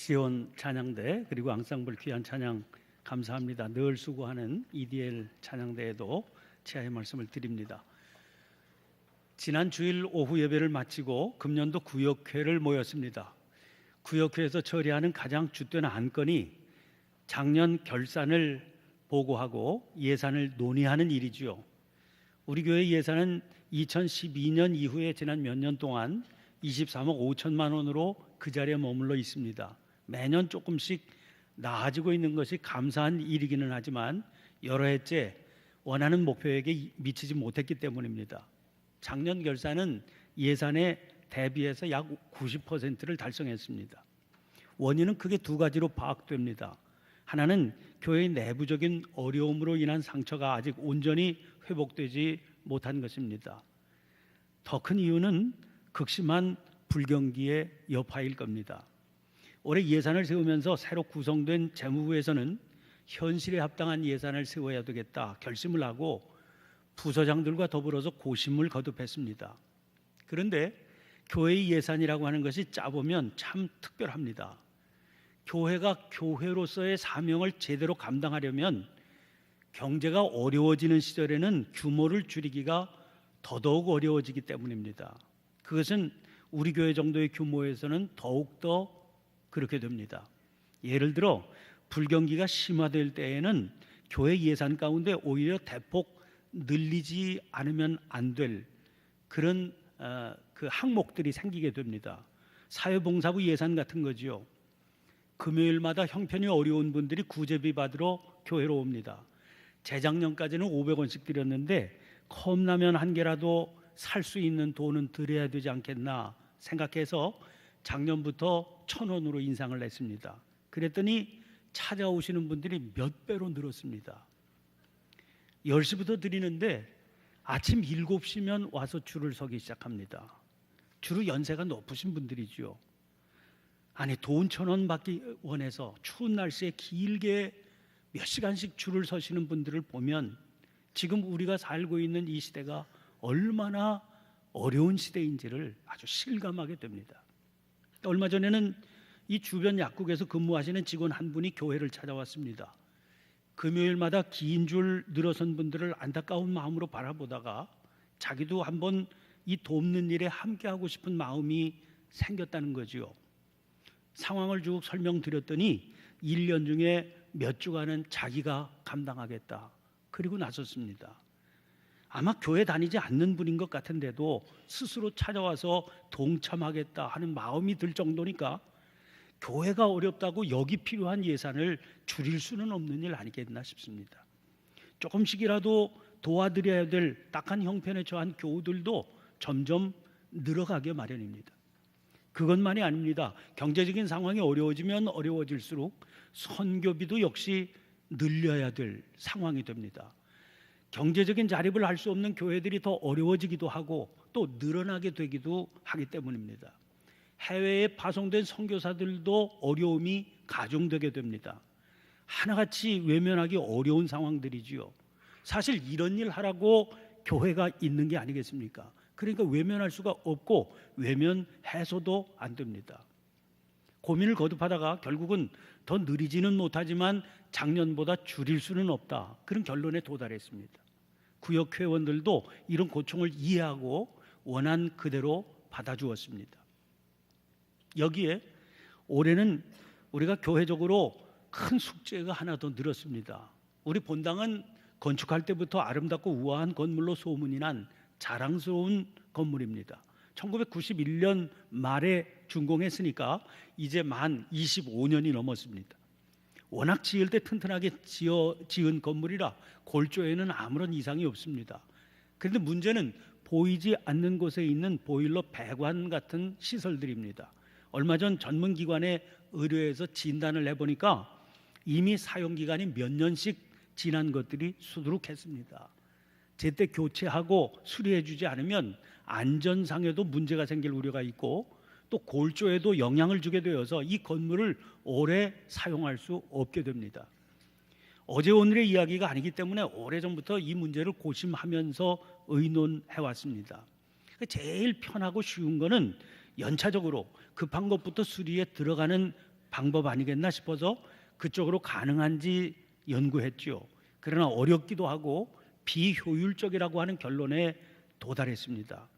시온 찬양대 그리고 앙상블 귀한 찬양 감사합니다. 늘 수고하는 EDL 찬양대에도 치하의 말씀을 드립니다. 지난 주일 오후 예배를 마치고 금년도 구역회를 모였습니다. 구역회에서 처리하는 가장 주된 안건이 작년 결산을 보고하고 예산을 논의하는 일이지요. 우리 교회 예산은 2012년 이후에 지난 몇 년 동안 23억 5천만 원으로 그 자리에 머물러 있습니다. 매년 조금씩 나아지고 있는 것이 감사한 일이기는 하지만 여러 해째 원하는 목표에게 미치지 못했기 때문입니다. 작년 결산은 예산에 대비해서 약 90%를 달성했습니다. 원인은 크게 두 가지로 파악됩니다. 하나는 교회의 내부적인 어려움으로 인한 상처가 아직 온전히 회복되지 못한 것입니다. 더 큰 이유는 극심한 불경기의 여파일 겁니다. 올해 예산을 세우면서 새로 구성된 재무부에서는 현실에 합당한 예산을 세워야 되겠다 결심을 하고 부서장들과 더불어서 고심을 거듭했습니다. 그런데 교회의 예산이라고 하는 것이 짜보면 참 특별합니다. 교회가 교회로서의 사명을 제대로 감당하려면 경제가 어려워지는 시절에는 규모를 줄이기가 더더욱 어려워지기 때문입니다. 그것은 우리 교회 정도의 규모에서는 더욱더 그렇게 됩니다. 예를 들어 불경기가 심화될 때에는 교회 예산 가운데 오히려 대폭 늘리지 않으면 안 될 그런 그 항목들이 생기게 됩니다. 사회봉사부 예산 같은 거지요. 금요일마다 형편이 어려운 분들이 구제비 받으러 교회로 옵니다. 재작년까지는 500원씩 드렸는데 컵라면 한 개라도 살 수 있는 돈은 드려야 되지 않겠나 생각해서 작년부터 1,000원으로 인상을 했습니다. 그랬더니 찾아오시는 분들이 몇 배로 늘었습니다. 10시부터 드리는데 아침 7시면 와서 줄을 서기 시작합니다. 주로 연세가 높으신 분들이죠. 아니 돈 1,000원 받기 원해서 추운 날씨에 길게 몇 시간씩 줄을 서시는 분들을 보면 지금 우리가 살고 있는 이 시대가 얼마나 어려운 시대인지를 아주 실감하게 됩니다. 얼마 전에는 이 주변 약국에서 근무하시는 직원 한 분이 교회를 찾아왔습니다. 금요일마다 긴 줄 늘어선 분들을 안타까운 마음으로 바라보다가 자기도 한번 이 돕는 일에 함께하고 싶은 마음이 생겼다는 거지요. 상황을 쭉 설명드렸더니 1년 중에 몇 주간은 자기가 감당하겠다. 그리고 나섰습니다. 아마 교회 다니지 않는 분인 것 같은데도 스스로 찾아와서 동참하겠다 하는 마음이 들 정도니까 교회가 어렵다고 여기 필요한 예산을 줄일 수는 없는 일 아니겠나 싶습니다. 조금씩이라도 도와드려야 될 딱한 형편에 처한 교우들도 점점 늘어가게 마련입니다. 그것만이 아닙니다. 경제적인 상황이 어려워지면 어려워질수록 선교비도 역시 늘려야 될 상황이 됩니다. 경제적인 자립을 할 수 없는 교회들이 더 어려워지기도 하고 또 늘어나게 되기도 하기 때문입니다. 해외에 파송된 선교사들도 어려움이 가중되게 됩니다. 하나같이 외면하기 어려운 상황들이지요. 사실 이런 일 하라고 교회가 있는 게 아니겠습니까? 그러니까 외면할 수가 없고 외면해서도 안 됩니다. 고민을 거듭하다가 결국은 더 느리지는 못하지만 작년보다 줄일 수는 없다. 그런 결론에 도달했습니다. 구역 회원들도 이런 고충을 이해하고 원한 그대로 받아주었습니다. 여기에 올해는 우리가 교회적으로 큰 숙제가 하나 더 늘었습니다. 우리 본당은 건축할 때부터 아름답고 우아한 건물로 소문이 난 자랑스러운 건물입니다. 1991년 말에 준공했으니까 이제 만 25년이 넘었습니다. 워낙 지을 때 튼튼하게 지은 건물이라 골조에는 아무런 이상이 없습니다. 그런데 문제는 보이지 않는 곳에 있는 보일러 배관 같은 시설들입니다. 얼마 전 전문기관에 의뢰해서 진단을 해보니까 이미 사용기간이 몇 년씩 지난 것들이 수두룩했습니다. 제때 교체하고 수리해주지 않으면 안전상에도 문제가 생길 우려가 있고 또 골조에도 영향을 주게 되어서 이 건물을 오래 사용할 수 없게 됩니다. 어제 오늘의 이야기가 아니기 때문에 오래전부터 이 문제를 고심하면서 의논해왔습니다. 제일 편하고 쉬운 거는 연차적으로 급한 것부터 수리에 들어가는 방법 아니겠나 싶어서 그쪽으로 가능한지 연구했죠. 그러나 어렵기도 하고 비효율적이라고 하는 결론에 도달했습니다.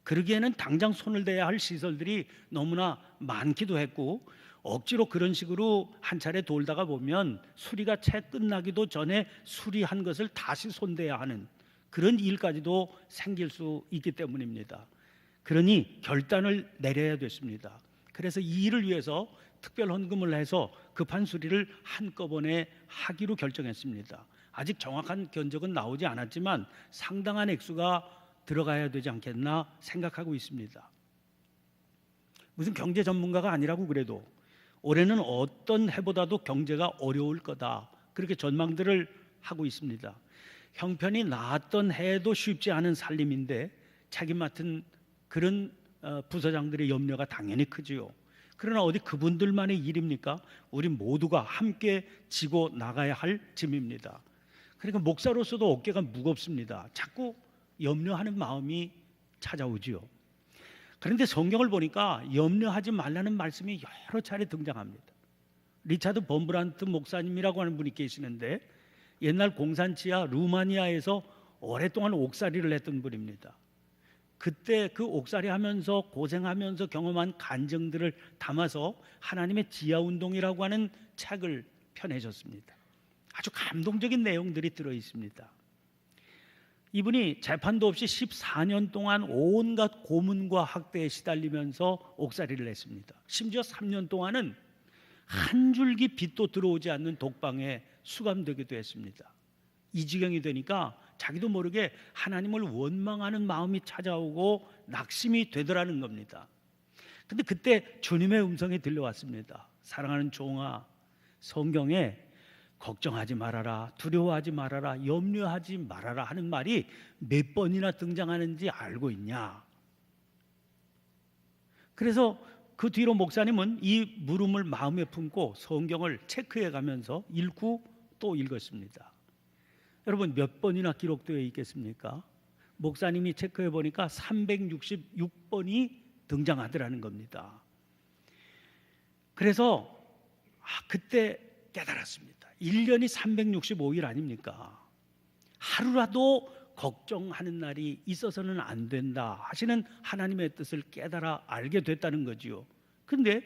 그러기에는 당장 손을 대야 할 시설들이 너무나 많기도 했고, 억지로 그런 식으로 한 차례 돌다가 보면 수리가 채 끝나기도 전에 수리한 것을 다시 손대야 하는 그런 일까지도 생길 수 있기 때문입니다. 그러니 결단을 내려야 됐습니다. 그래서 이 일을 위해서 특별 헌금을 해서 급한 수리를 한꺼번에 하기로 결정했습니다. 아직 정확한 견적은 나오지 않았지만 상당한 액수가 들어가야 되지 않겠나 생각하고 있습니다. 무슨 경제 전문가가 아니라고 그래도 올해는 어떤 해보다도 경제가 어려울 거다, 그렇게 전망들을 하고 있습니다. 형편이 나았던 해도 쉽지 않은 살림인데 책임 맡은 그런 부서장들의 염려가 당연히 크지요. 그러나 어디 그분들만의 일입니까? 우리 모두가 함께 지고 나가야 할 짐입니다. 그러니까 목사로서도 어깨가 무겁습니다. 자꾸 염려하는 마음이 찾아오지요. 그런데 성경을 보니까 염려하지 말라는 말씀이 여러 차례 등장합니다. 리차드 범브란트 목사님이라고 하는 분이 계시는데 옛날 공산치하 루마니아에서 오랫동안 옥살이를 했던 분입니다. 그때 그 옥살이 하면서 고생하면서 경험한 간증들을 담아서 하나님의 지하운동이라고 하는 책을 펴내셨습니다. 아주 감동적인 내용들이 들어있습니다. 이분이 재판도 없이 14년 동안 온갖 고문과 학대에 시달리면서 옥살이를 했습니다. 심지어 3년 동안은 한 줄기 빛도 들어오지 않는 독방에 수감되기도 했습니다. 이 지경이 되니까 자기도 모르게 하나님을 원망하는 마음이 찾아오고 낙심이 되더라는 겁니다. 근데 그때 주님의 음성이 들려왔습니다. 사랑하는 종아, 성경에 걱정하지 말아라, 두려워하지 말아라, 염려하지 말아라 하는 말이 몇 번이나 등장하는지 알고 있냐? 그래서 그 뒤로 목사님은 이 물음을 마음에 품고 성경을 체크해 가면서 읽고 또 읽었습니다. 여러분, 몇 번이나 기록되어 있겠습니까? 목사님이 체크해 보니까 366번이 등장하더라는 겁니다. 그래서 그때 깨달았습니다. 1년이 365일 아닙니까? 하루라도 걱정하는 날이 있어서는 안 된다 하시는 하나님의 뜻을 깨달아 알게 됐다는 거지요. 근데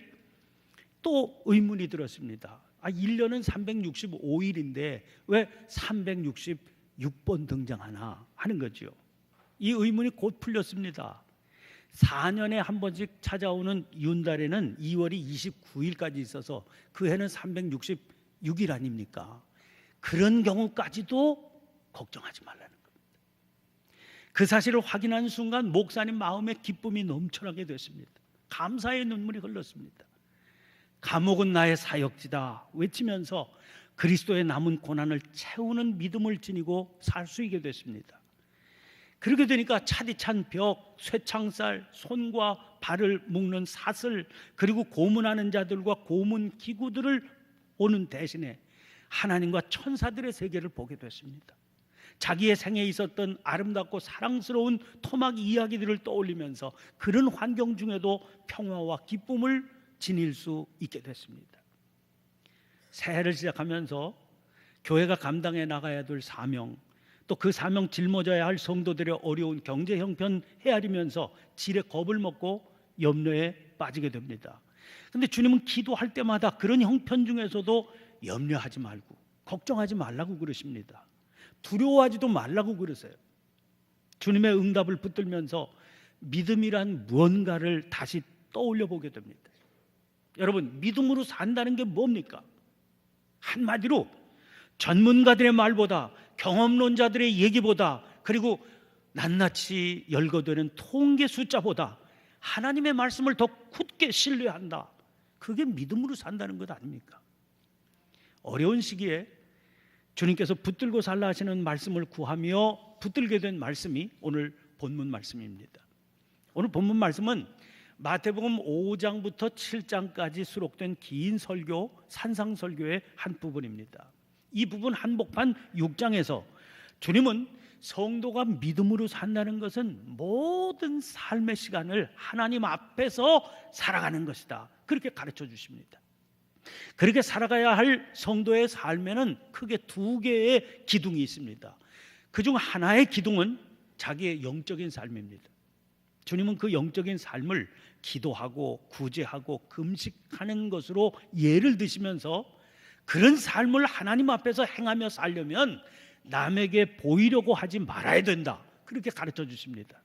또 의문이 들었습니다. 1년은 365일인데 왜 366번 등장하나 하는 거죠. 이 의문이 곧 풀렸습니다. 4년에 한 번씩 찾아오는 윤달에는 2월이 29일까지 있어서 그 해는 366일 아닙니까? 그런 경우까지도 걱정하지 말라는 겁니다. 그 사실을 확인한 순간 목사님 마음에 기쁨이 넘쳐나게 됐습니다. 감사의 눈물이 흘렀습니다. 감옥은 나의 사역지다 외치면서 그리스도의 남은 고난을 채우는 믿음을 지니고 살 수 있게 됐습니다. 그렇게 되니까 차디찬 벽, 쇠창살, 손과 발을 묶는 사슬, 그리고 고문하는 자들과 고문 기구들을 보는 대신에 하나님과 천사들의 세계를 보게 됐습니다. 자기의 생에 있었던 아름답고 사랑스러운 토막 이야기들을 떠올리면서 그런 환경 중에도 평화와 기쁨을 지닐 수 있게 됐습니다. 새해를 시작하면서 교회가 감당해 나가야 될 사명, 또 그 사명 짊어져야 할 성도들의 어려운 경제 형편 헤아리면서 질에 겁을 먹고 염려에 빠지게 됩니다. 그런데 주님은 기도할 때마다 그런 형편 중에서도 염려하지 말고 걱정하지 말라고 그러십니다. 두려워하지도 말라고 그러세요. 주님의 응답을 붙들면서 믿음이란 무언가를 다시 떠올려 보게 됩니다. 여러분, 믿음으로 산다는 게 뭡니까? 한마디로 전문가들의 말보다, 경험론자들의 얘기보다, 그리고 낱낱이 열거되는 통계 숫자보다 하나님의 말씀을 더 굳게 신뢰한다. 그게 믿음으로 산다는 것 아닙니까? 어려운 시기에 주님께서 붙들고 살라 하시는 말씀을 구하며 붙들게 된 말씀이 오늘 본문 말씀입니다. 오늘 본문 말씀은 마태복음 5장부터 7장까지 수록된 긴 설교, 산상설교의 한 부분입니다. 이 부분 한복판 6장에서 주님은 성도가 믿음으로 산다는 것은 모든 삶의 시간을 하나님 앞에서 살아가는 것이다, 그렇게 가르쳐 주십니다. 그렇게 살아가야 할 성도의 삶에는 크게 두 개의 기둥이 있습니다. 그중 하나의 기둥은 자기의 영적인 삶입니다. 주님은 그 영적인 삶을 기도하고 구제하고 금식하는 것으로 예를 드시면서 그런 삶을 하나님 앞에서 행하며 살려면 남에게 보이려고 하지 말아야 된다, 그렇게 가르쳐 주십니다.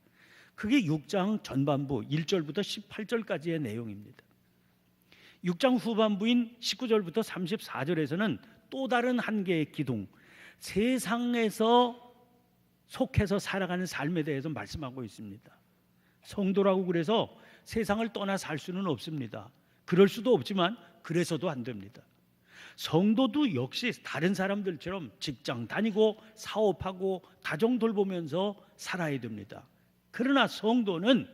그게 6장 전반부 1절부터 18절까지의 내용입니다. 6장 후반부인 19절부터 34절에서는 또 다른 한 개의 기둥, 세상에서 속해서 살아가는 삶에 대해서 말씀하고 있습니다. 성도라고 그래서 세상을 떠나 살 수는 없습니다. 그럴 수도 없지만 그래서도 안 됩니다. 성도도 역시 다른 사람들처럼 직장 다니고 사업하고 가정 돌보면서 살아야 됩니다. 그러나 성도는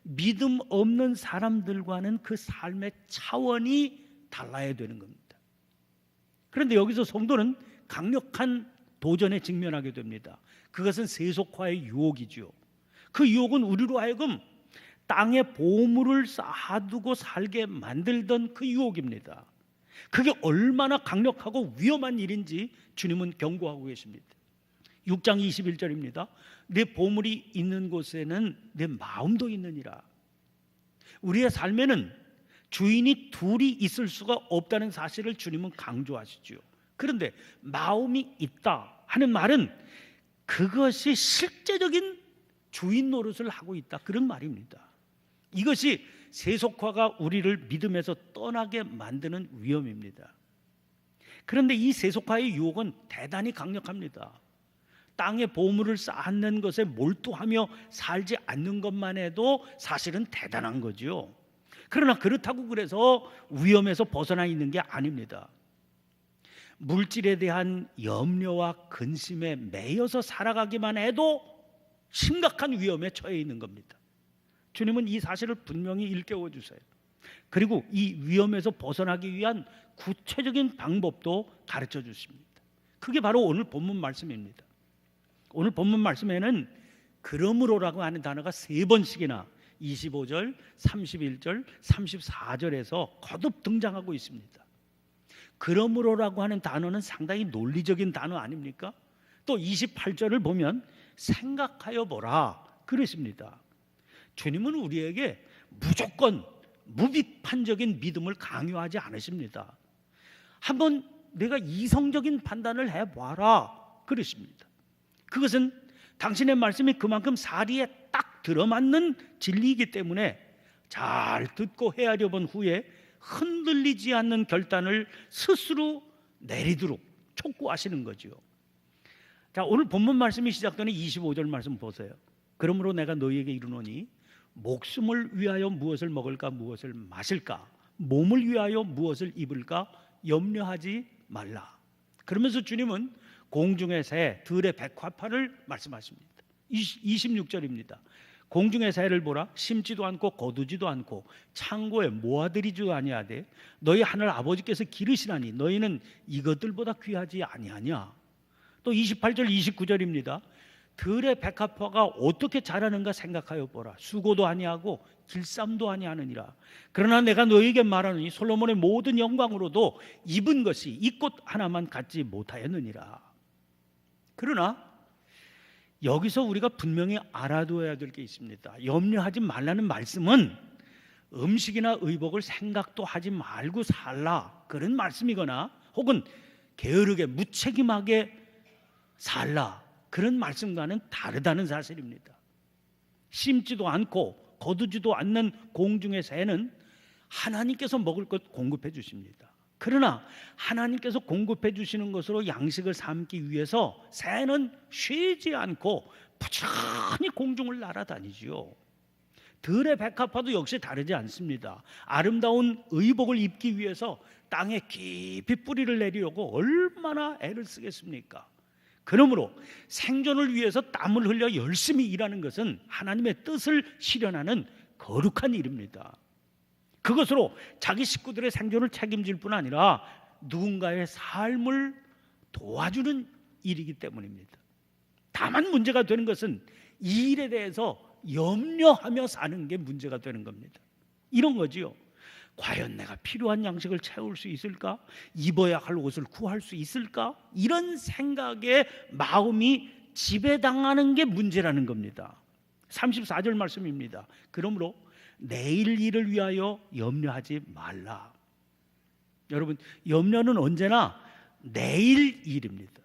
믿음 없는 사람들과는 그 삶의 차원이 달라야 되는 겁니다. 그런데 여기서 성도는 강력한 도전에 직면하게 됩니다. 그것은 세속화의 유혹이죠. 그 유혹은 우리로 하여금 땅에 보물을 쌓아두고 살게 만들던 그 유혹입니다. 그게 얼마나 강력하고 위험한 일인지 주님은 경고하고 계십니다. 6장 21절입니다. 내 보물이 있는 곳에는 내 마음도 있느니라. 우리의 삶에는 주인이 둘이 있을 수가 없다는 사실을 주님은 강조하시죠. 그런데 마음이 있다 하는 말은 그것이 실제적인 주인 노릇을 하고 있다, 그런 말입니다. 이것이 세속화가 우리를 믿음에서 떠나게 만드는 위험입니다. 그런데 이 세속화의 유혹은 대단히 강력합니다. 땅에 보물을 쌓는 것에 몰두하며 살지 않는 것만 해도 사실은 대단한 거죠. 그러나 그렇다고 그래서 위험에서 벗어나 있는 게 아닙니다. 물질에 대한 염려와 근심에 매여서 살아가기만 해도 심각한 위험에 처해 있는 겁니다. 주님은 이 사실을 분명히 일깨워 주세요. 그리고 이 위험에서 벗어나기 위한 구체적인 방법도 가르쳐 주십니다. 그게 바로 오늘 본문 말씀입니다. 오늘 본문 말씀에는 그러므로라고 하는 단어가 3번씩이나 25절, 31절, 34절에서 거듭 등장하고 있습니다. 그러므로라고 하는 단어는 상당히 논리적인 단어 아닙니까? 또 28절을 보면 생각하여 보라 그랬습니다. 주님은 우리에게 무조건 무비판적인 믿음을 강요하지 않으십니다. 한번 내가 이성적인 판단을 해봐라 그러십니다. 그것은 당신의 말씀이 그만큼 사리에 딱 들어맞는 진리이기 때문에 잘 듣고 헤아려 본 후에 흔들리지 않는 결단을 스스로 내리도록 촉구하시는 거죠. 자, 오늘 본문 말씀이 시작되는 25절 말씀 보세요. 그러므로 내가 너희에게 이르노니 목숨을 위하여 무엇을 먹을까 무엇을 마실까 몸을 위하여 무엇을 입을까 염려하지 말라. 그러면서 주님은 공중의 새 들의 백화파를 말씀하십니다. 26절입니다. 공중의 새를 보라. 심지도 않고 거두지도 않고 창고에 모아들이지도 아니하되 너희 하늘 아버지께서 기르시나니 너희는 이것들보다 귀하지 아니하냐. 또 28절 29절입니다. 들의 백합화가 어떻게 자라는가 생각하여 보라. 수고도 아니하고 길쌈도 아니하느니라. 그러나 내가 너희에게 말하노니 솔로몬의 모든 영광으로도 입은 것이 이 꽃 하나만 갖지 못하였느니라. 그러나 여기서 우리가 분명히 알아둬야 될 게 있습니다. 염려하지 말라는 말씀은 음식이나 의복을 생각도 하지 말고 살라 그런 말씀이거나 혹은 게으르게 무책임하게 살라 그런 말씀과는 다르다는 사실입니다. 심지도 않고 거두지도 않는 공중의 새는 하나님께서 먹을 것 공급해 주십니다. 그러나 하나님께서 공급해 주시는 것으로 양식을 삼기 위해서 새는 쉬지 않고 부지런히 공중을 날아다니지요. 들의 백합화도 역시 다르지 않습니다. 아름다운 의복을 입기 위해서 땅에 깊이 뿌리를 내리려고 얼마나 애를 쓰겠습니까? 그러므로 생존을 위해서 땀을 흘려 열심히 일하는 것은 하나님의 뜻을 실현하는 거룩한 일입니다. 그것으로 자기 식구들의 생존을 책임질 뿐 아니라 누군가의 삶을 도와주는 일이기 때문입니다. 다만 문제가 되는 것은 이 일에 대해서 염려하며 사는 게 문제가 되는 겁니다. 이런 거지요. 과연 내가 필요한 양식을 채울 수 있을까? 입어야 할 옷을 구할 수 있을까? 이런 생각에 마음이 지배당하는 게 문제라는 겁니다. 34절 말씀입니다. 그러므로 내일 일을 위하여 염려하지 말라. 여러분, 염려는 언제나 내일 일입니다.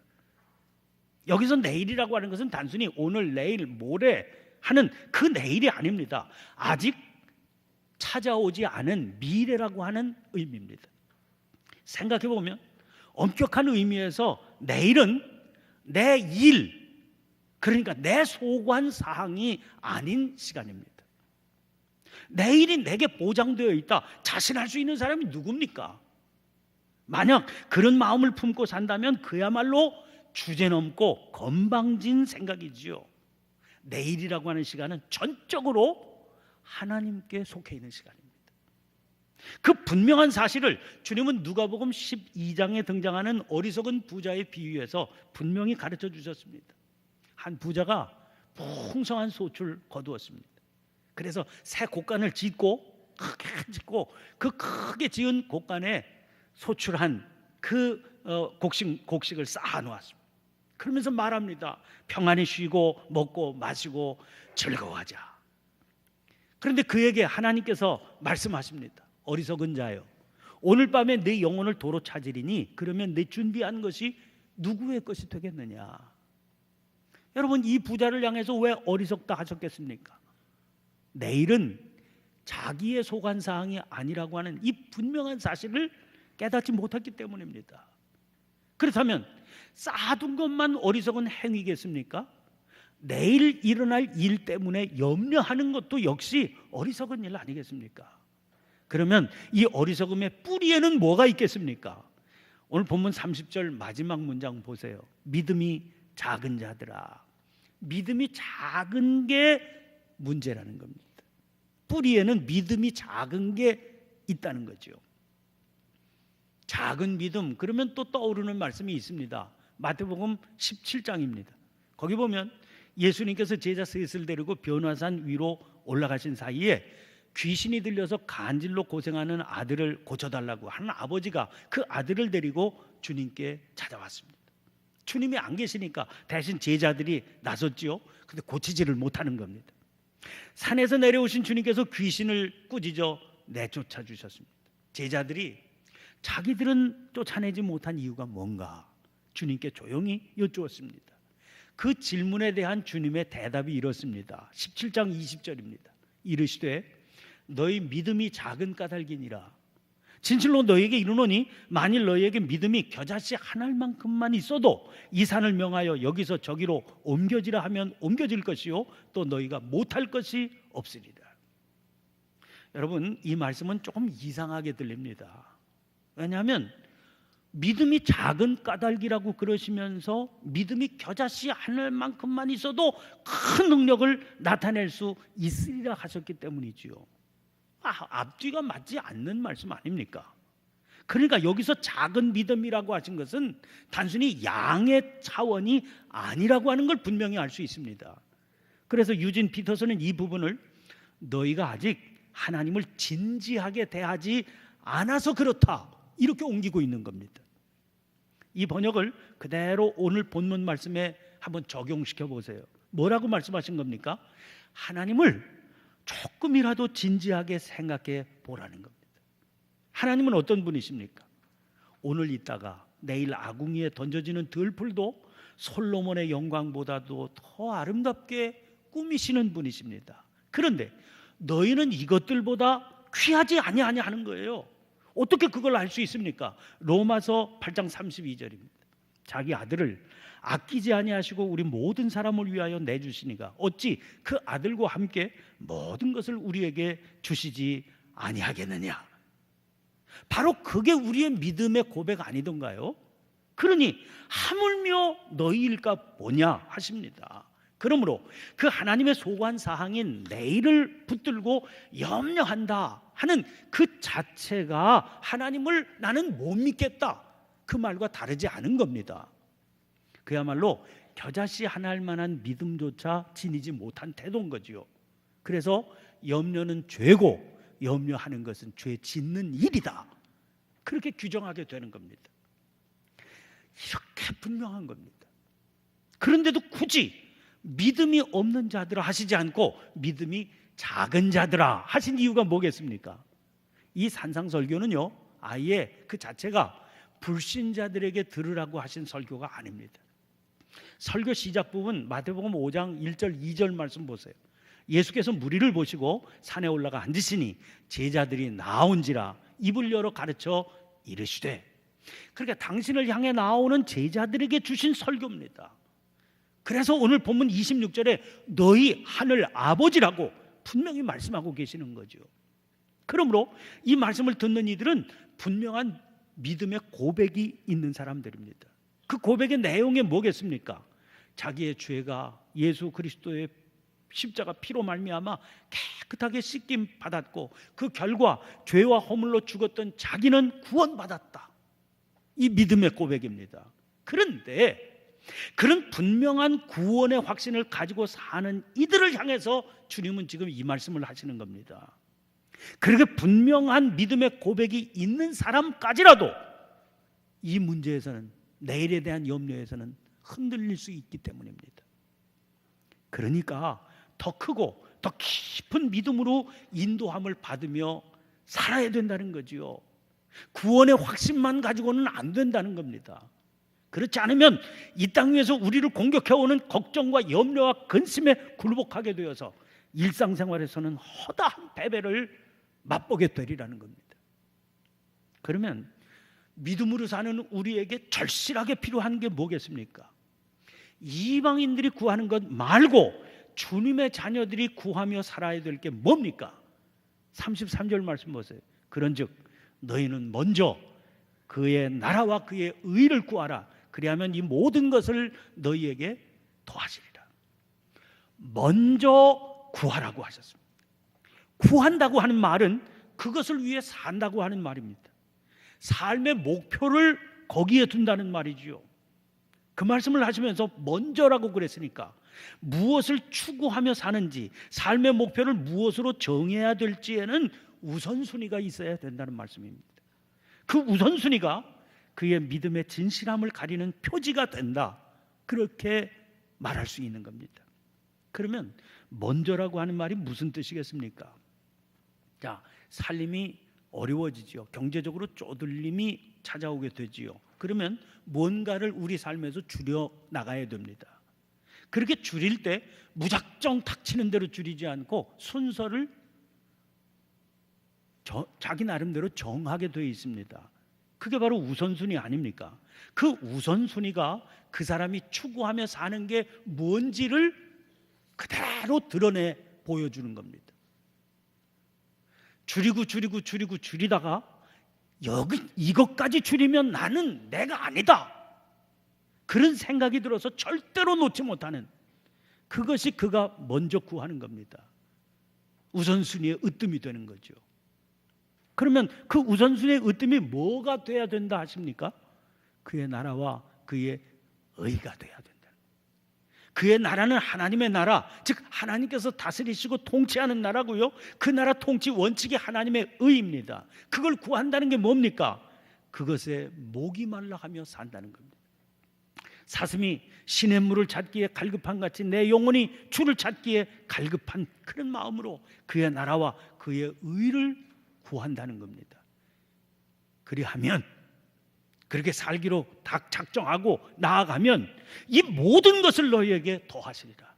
여기서 내일이라고 하는 것은 단순히 오늘, 내일, 모레 하는 그 내일이 아닙니다. 아직 찾아오지 않은 미래라고 하는 의미입니다. 생각해 보면 엄격한 의미에서 내일은 내 일, 그러니까 내 소관 사항이 아닌 시간입니다. 내일이 내게 보장되어 있다 자신할 수 있는 사람이 누굽니까? 만약 그런 마음을 품고 산다면 그야말로 주제넘고 건방진 생각이지요. 내일이라고 하는 시간은 전적으로 하나님께 속해 있는 시간입니다. 그 분명한 사실을 주님은 누가복음 12장에 등장하는 어리석은 부자의 비유에서 분명히 가르쳐 주셨습니다. 한 부자가 풍성한 소출을 거두었습니다. 그래서 새 곡간을 짓고 크게 짓고 그 크게 지은 곡간에 소출한 그 곡식을 쌓아 놓았습니다. 그러면서 말합니다. 평안히 쉬고 먹고 마시고 즐거워하자. 그런데 그에게 하나님께서 말씀하십니다. 어리석은 자여, 오늘 밤에 내 영혼을 도로 찾으리니 그러면 내 준비한 것이 누구의 것이 되겠느냐. 여러분, 이 부자를 향해서 왜 어리석다 하셨겠습니까? 내일은 자기의 소관사항이 아니라고 하는 이 분명한 사실을 깨닫지 못했기 때문입니다. 그렇다면 쌓아둔 것만 어리석은 행위겠습니까? 내일 일어날 일 때문에 염려하는 것도 역시 어리석은 일 아니겠습니까? 그러면 이 어리석음의 뿌리에는 뭐가 있겠습니까? 오늘 본문 30절 마지막 문장 보세요. 믿음이 작은 자들아. 믿음이 작은 게 문제라는 겁니다. 뿌리에는 믿음이 작은 게 있다는 거죠. 작은 믿음, 그러면 또 떠오르는 말씀이 있습니다. 마태복음 17장입니다. 거기 보면 예수님께서 제자 셋을 데리고 변화산 위로 올라가신 사이에 귀신이 들려서 간질로 고생하는 아들을 고쳐달라고 하는 아버지가 그 아들을 데리고 주님께 찾아왔습니다. 주님이 안 계시니까 대신 제자들이 나섰지요. 근데 고치지를 못하는 겁니다. 산에서 내려오신 주님께서 귀신을 꾸짖어 내쫓아 주셨습니다. 제자들이 자기들은 쫓아내지 못한 이유가 뭔가 주님께 조용히 여쭈었습니다. 그 질문에 대한 주님의 대답이 이렇습니다. 17장 20절입니다. 이르시되 너희 믿음이 작은 까닭이니라. 진실로 너희에게 이르노니 만일 너희에게 믿음이 겨자씨 한 알만큼만 있어도 이 산을 명하여 여기서 저기로 옮겨지라 하면 옮겨질 것이요 또 너희가 못할 것이 없으리라. 여러분, 이 말씀은 조금 이상하게 들립니다. 왜냐하면 믿음이 작은 까닭이라고 그러시면서 믿음이 겨자씨 한 알만큼만 있어도 큰 능력을 나타낼 수 있으리라 하셨기 때문이지요. 앞뒤가 맞지 않는 말씀 아닙니까? 그러니까 여기서 작은 믿음이라고 하신 것은 단순히 양의 차원이 아니라고 하는 걸 분명히 알 수 있습니다. 그래서 유진 피터슨은 이 부분을 너희가 아직 하나님을 진지하게 대하지 않아서 그렇다 이렇게 옮기고 있는 겁니다. 이 번역을 그대로 오늘 본문 말씀에 한번 적용시켜 보세요. 뭐라고 말씀하신 겁니까? 하나님을 조금이라도 진지하게 생각해 보라는 겁니다. 하나님은 어떤 분이십니까? 오늘 있다가 내일 아궁이에 던져지는 들풀도 솔로몬의 영광보다도 더 아름답게 꾸미시는 분이십니다. 그런데 너희는 이것들보다 귀하지 아니하냐 하는 거예요. 어떻게 그걸 알 수 있습니까? 로마서 8장 32절입니다. 자기 아들을 아끼지 아니하시고 우리 모든 사람을 위하여 내주시니가 어찌 그 아들과 함께 모든 것을 우리에게 주시지 아니하겠느냐. 바로 그게 우리의 믿음의 고백 아니던가요? 그러니 하물며 너희일까 보냐 하십니다. 그러므로 그 하나님의 소관 사항인 내일을 붙들고 염려한다 하는 그 자체가 하나님을 나는 못 믿겠다 그 말과 다르지 않은 겁니다. 그야말로 겨자씨 하나일 만한 믿음조차 지니지 못한 태도인 거지요. 그래서 염려는 죄고 염려하는 것은 죄 짓는 일이다. 그렇게 규정하게 되는 겁니다. 이렇게 분명한 겁니다. 그런데도 굳이 믿음이 없는 자들아 하시지 않고 믿음이 작은 자들아 하신 이유가 뭐겠습니까? 이 산상설교는요, 아예 그 자체가 불신자들에게 들으라고 하신 설교가 아닙니다. 설교 시작 부분 마태복음 5장 1절 2절 말씀 보세요. 예수께서 무리를 보시고 산에 올라가 앉으시니 제자들이 나온지라 입을 열어 가르쳐 이르시되, 그러니까 당신을 향해 나오는 제자들에게 주신 설교입니다. 그래서 오늘 본문 26절에 너희 하늘 아버지라고 분명히 말씀하고 계시는 거죠. 그러므로 이 말씀을 듣는 이들은 분명한 믿음의 고백이 있는 사람들입니다. 그 고백의 내용이 뭐겠습니까? 자기의 죄가 예수 그리스도의 십자가 피로 말미암아 깨끗하게 씻김 받았고 그 결과 죄와 허물로 죽었던 자기는 구원받았다. 이 믿음의 고백입니다. 그런데 그런 분명한 구원의 확신을 가지고 사는 이들을 향해서 주님은 지금 이 말씀을 하시는 겁니다. 그렇게 분명한 믿음의 고백이 있는 사람까지라도 이 문제에서는, 내일에 대한 염려에서는 흔들릴 수 있기 때문입니다. 그러니까 더 크고 더 깊은 믿음으로 인도함을 받으며 살아야 된다는 거지요. 구원의 확신만 가지고는 안 된다는 겁니다. 그렇지 않으면 이 땅 위에서 우리를 공격해오는 걱정과 염려와 근심에 굴복하게 되어서 일상생활에서는 허다한 패배를 맛보게 되리라는 겁니다. 그러면 믿음으로 사는 우리에게 절실하게 필요한 게 뭐겠습니까? 이방인들이 구하는 것 말고 주님의 자녀들이 구하며 살아야 될 게 뭡니까? 33절 말씀 보세요. 그런즉 너희는 먼저 그의 나라와 그의 의를 구하라. 그리하면 이 모든 것을 너희에게 더하시리라. 먼저 구하라고 하셨습니다. 구한다고 하는 말은 그것을 위해 산다고 하는 말입니다. 삶의 목표를 거기에 둔다는 말이지요. 그 말씀을 하시면서 먼저라고 그랬으니까 무엇을 추구하며 사는지, 삶의 목표를 무엇으로 정해야 될지에는 우선순위가 있어야 된다는 말씀입니다. 그 우선순위가 그의 믿음의 진실함을 가리는 표지가 된다. 그렇게 말할 수 있는 겁니다. 그러면 먼저라고 하는 말이 무슨 뜻이겠습니까? 자, 살림이 어려워지지요. 경제적으로 쪼들림이 찾아오게 되지요. 그러면 뭔가를 우리 삶에서 줄여 나가야 됩니다. 그렇게 줄일 때 무작정 닥치는 대로 줄이지 않고 순서를 자기 나름대로 정하게 되어 있습니다. 그게 바로 우선순위 아닙니까? 그 우선순위가 그 사람이 추구하며 사는 게 뭔지를 그대로 드러내 보여주는 겁니다. 줄이다가 여기 이것까지 줄이면 나는 내가 아니다. 그런 생각이 들어서 절대로 놓지 못하는, 그것이 그가 먼저 구하는 겁니다. 우선순위의 으뜸이 되는 거죠. 그러면 그 우선순위의 으뜸이 뭐가 돼야 된다 하십니까? 그의 나라와 그의 의가 돼야 된다. 그의 나라는 하나님의 나라, 즉 하나님께서 다스리시고 통치하는 나라고요. 그 나라 통치 원칙이 하나님의 의입니다. 그걸 구한다는 게 뭡니까? 그것에 목이 말라 하며 산다는 겁니다. 사슴이 시냇물을 찾기에 갈급한 같이 내 영혼이 주를 찾기에 갈급한 그런 마음으로 그의 나라와 그의 의를 구한다는 겁니다. 그리하면, 그렇게 살기로 딱 작정하고 나아가면 이 모든 것을 너희에게 더하시리라.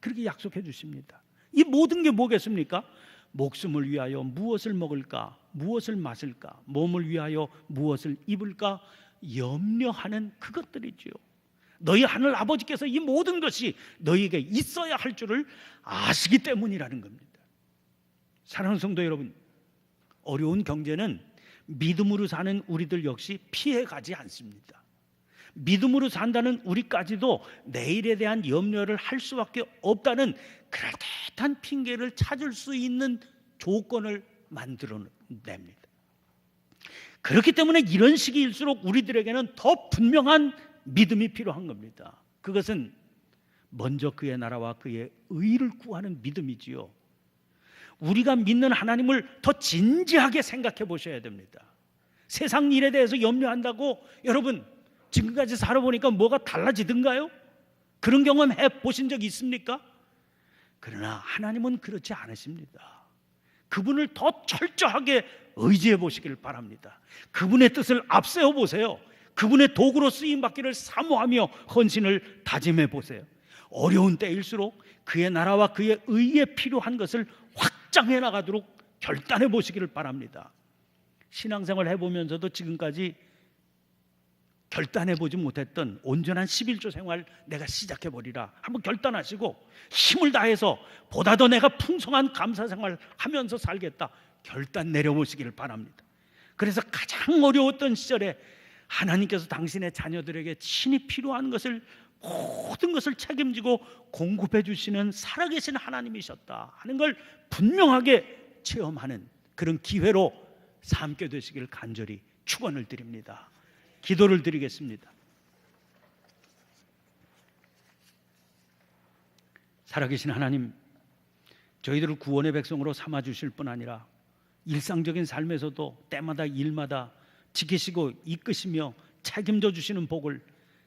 그렇게 약속해 주십니다. 이 모든 게 뭐겠습니까? 목숨을 위하여 무엇을 먹을까, 무엇을 마실까, 몸을 위하여 무엇을 입을까 염려하는 그것들이지요. 너희 하늘 아버지께서 이 모든 것이 너희에게 있어야 할 줄을 아시기 때문이라는 겁니다. 사랑하는 성도 여러분, 어려운 경제는 믿음으로 사는 우리들 역시 피해가지 않습니다. 믿음으로 산다는 우리까지도 내일에 대한 염려를 할 수밖에 없다는 그럴듯한 핑계를 찾을 수 있는 조건을 만들어냅니다. 그렇기 때문에 이런 시기일수록 우리들에게는 더 분명한 믿음이 필요한 겁니다. 그것은 먼저 그의 나라와 그의 의를 구하는 믿음이지요. 우리가 믿는 하나님을 더 진지하게 생각해 보셔야 됩니다. 세상 일에 대해서 염려한다고 여러분 지금까지 살아보니까 뭐가 달라지던가요? 그런 경험 해보신 적 있습니까? 그러나 하나님은 그렇지 않으십니다. 그분을 더 철저하게 의지해 보시길 바랍니다. 그분의 뜻을 앞세워 보세요. 그분의 도구로 쓰임받기를 사모하며 헌신을 다짐해 보세요. 어려운 때일수록 그의 나라와 그의 의에 필요한 것을 확장해 나가도록 결단해 보시기를 바랍니다. 신앙생활 해보면서도 지금까지 결단해 보지 못했던 온전한 11조 생활 내가 시작해 버리라 한번 결단하시고 힘을 다해서 보다 더 내가 풍성한 감사 생활 하면서 살겠다 결단 내려보시기를 바랍니다. 그래서 가장 어려웠던 시절에 하나님께서 당신의 자녀들에게 친히 필요한 것을 모든 것을 책임지고 공급해 주시는 살아계신 하나님이셨다 하는 걸 분명하게 체험하는 그런 기회로 삼게 되시길 간절히 축원을 드립니다. 기도를 드리겠습니다. 살아계신 하나님, 저희들을 구원의 백성으로 삼아 주실 뿐 아니라 일상적인 삶에서도 때마다 일마다 지키시고 이끄시며 책임져 주시는 복을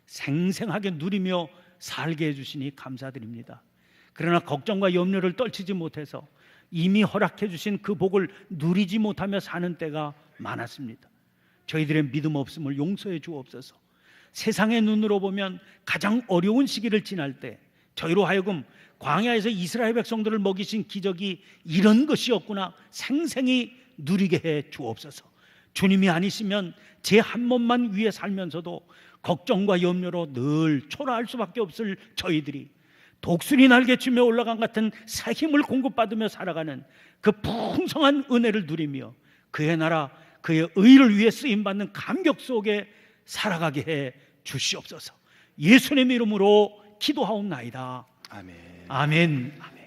생생하게 누리며 살게 해주시니 감사드립니다. 그러나 걱정과 염려를 떨치지 못해서 이미 허락해 주신 그 복을 누리지 못하며 사는 때가 많았습니다. 저희들의 믿음 없음을 용서해 주옵소서. 세상의 눈으로 보면 가장 어려운 시기를 지날 때 저희로 하여금 광야에서 이스라엘 백성들을 먹이신 기적이 이런 것이었구나 생생히 누리게 해 주옵소서. 주님이 아니시면 제 한 몸만 위해 살면서도 걱정과 염려로 늘 초라할 수밖에 없을 저희들이 독수리 날개치며 올라간 같은 새 힘을 공급받으며 살아가는 그 풍성한 은혜를 누리며 그의 나라 그의 의를 위해 쓰임받는 감격 속에 살아가게 해 주시옵소서. 예수님의 이름으로 기도하옵나이다. 아멘. 아멘. 아멘.